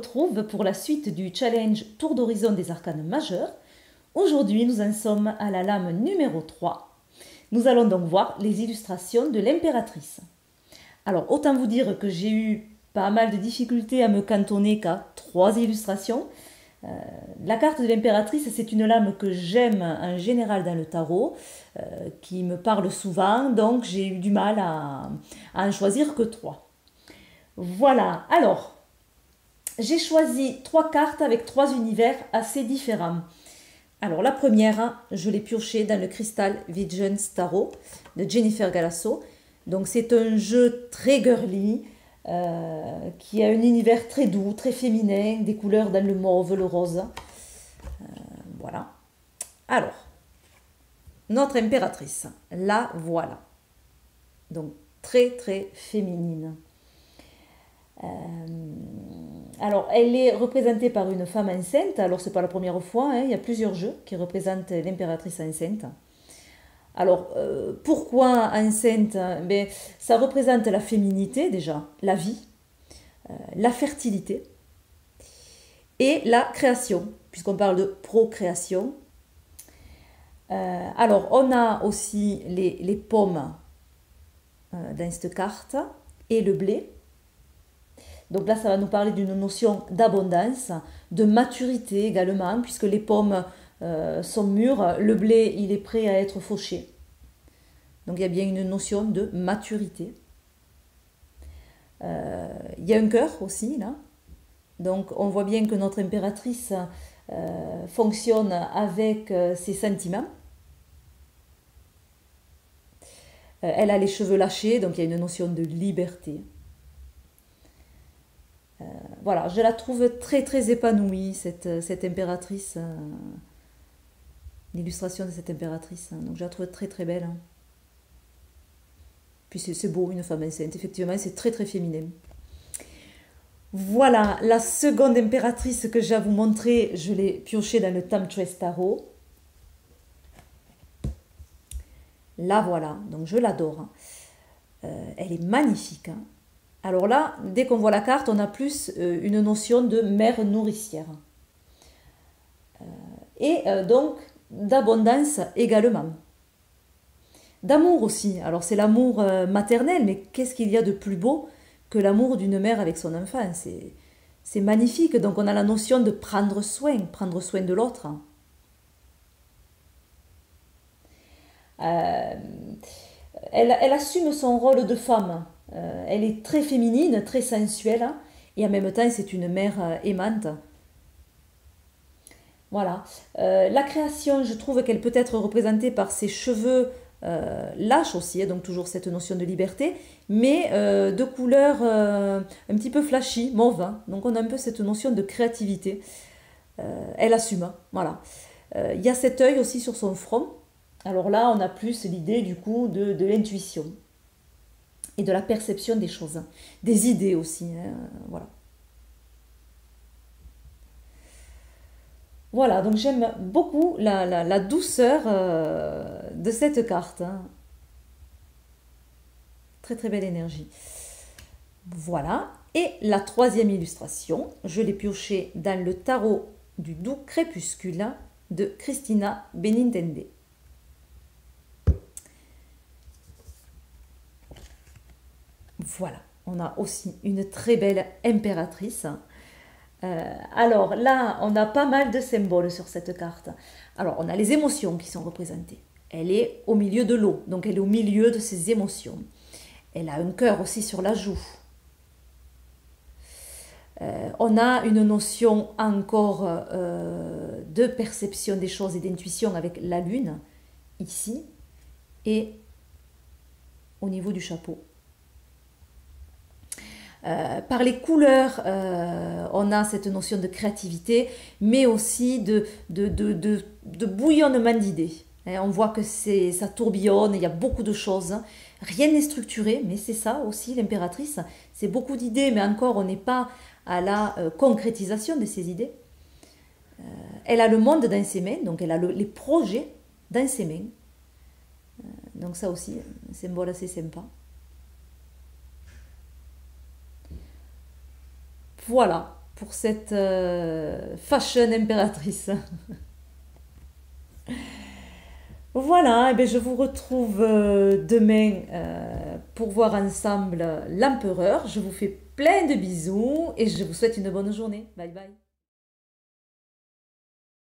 retrouve pour la suite du challenge Tour d'horizon des arcanes majeurs. Aujourd'hui, nous en sommes à la lame numéro 3. Nous allons donc voir les illustrations de l'impératrice. Alors, autant vous dire que j'ai eu pas mal de difficultés à me cantonner qu'à 3 illustrations. La carte de l'impératrice, c'est une lame que j'aime en général dans le tarot, qui me parle souvent, donc j'ai eu du mal à en choisir que 3. Voilà, alors, j'ai choisi 3 cartes avec 3 univers assez différents. Alors la première, je l'ai piochée dans le Crystal Visions Tarot de Jennifer Galasso. Donc c'est un jeu très girly, qui a un univers très doux, très féminin, des couleurs dans le mauve, le rose. Voilà. Alors, notre impératrice, la voilà. Donc très très féminine. Alors, elle est représentée par une femme enceinte. Alors, c'est pas la première fois, hein. Il y a plusieurs jeux qui représentent l'impératrice enceinte. Alors, pourquoi enceinte? Ben, ça représente la féminité déjà, la vie, la fertilité et la création, puisqu'on parle de procréation. Alors, on a aussi les pommes dans cette carte et le blé. Donc là, ça va nous parler d'une notion d'abondance, de maturité également, puisque les pommes sont mûres, le blé, il est prêt à être fauché. Donc il y a bien une notion de maturité. Il y a un cœur aussi, là. Donc on voit bien que notre impératrice fonctionne avec ses sentiments. Elle a les cheveux lâchés, donc il y a une notion de liberté. Voilà, je la trouve très très épanouie, cette impératrice, l'illustration de cette impératrice. Donc je la trouve très très belle. Hein. Puis c'est beau, une femme enceinte, effectivement, c'est très très féminin. Voilà, la seconde impératrice que j'ai à vous montrer, je l'ai piochée dans le Temptress Tarot. La voilà, donc je l'adore. Elle est magnifique. Hein. Alors là, dès qu'on voit la carte, on a plus une notion de mère nourricière. Et donc d'abondance également. D'amour aussi. Alors c'est l'amour maternel, mais qu'est-ce qu'il y a de plus beau que l'amour d'une mère avec son enfant? C'est magnifique. Donc on a la notion de prendre soin de l'autre. Elle assume son rôle de femme. Elle est très féminine, très sensuelle, et en même temps c'est une mère aimante. Voilà. La création, je trouve qu'elle peut être représentée par ses cheveux lâches aussi, donc toujours cette notion de liberté, mais de couleur un petit peu flashy, mauve. Hein. Donc on a un peu cette notion de créativité. Elle assume, voilà. Il y a cet œil aussi sur son front. Alors là, on a plus l'idée du coup de l'intuition et de la perception des choses, des idées aussi, hein, voilà. Voilà, donc j'aime beaucoup la douceur de cette carte. Hein. Très très belle énergie. Voilà, et la troisième illustration, je l'ai piochée dans le tarot du doux crépuscule de Cristina Benintende. Voilà, on a aussi une très belle impératrice. Alors là, on a pas mal de symboles sur cette carte. Alors, on a les émotions qui sont représentées. Elle est au milieu de l'eau, donc elle est au milieu de ses émotions. Elle a un cœur aussi sur la joue. On a une notion encore de perception des choses et d'intuition avec la lune, ici, et au niveau du chapeau. Par les couleurs, on a cette notion de créativité, mais aussi de bouillonnement d'idées. On voit que ça tourbillonne, il y a beaucoup de choses. Rien n'est structuré, mais c'est ça aussi l'impératrice. C'est beaucoup d'idées, mais encore on n'est pas à la concrétisation de ces idées. Elle a le monde dans ses mains, donc elle a les projets dans ses mains. Donc ça aussi, un symbole assez sympa. Voilà, pour cette fashion impératrice. Voilà, et bien je vous retrouve demain pour voir ensemble l'empereur. Je vous fais plein de bisous et je vous souhaite une bonne journée. Bye bye.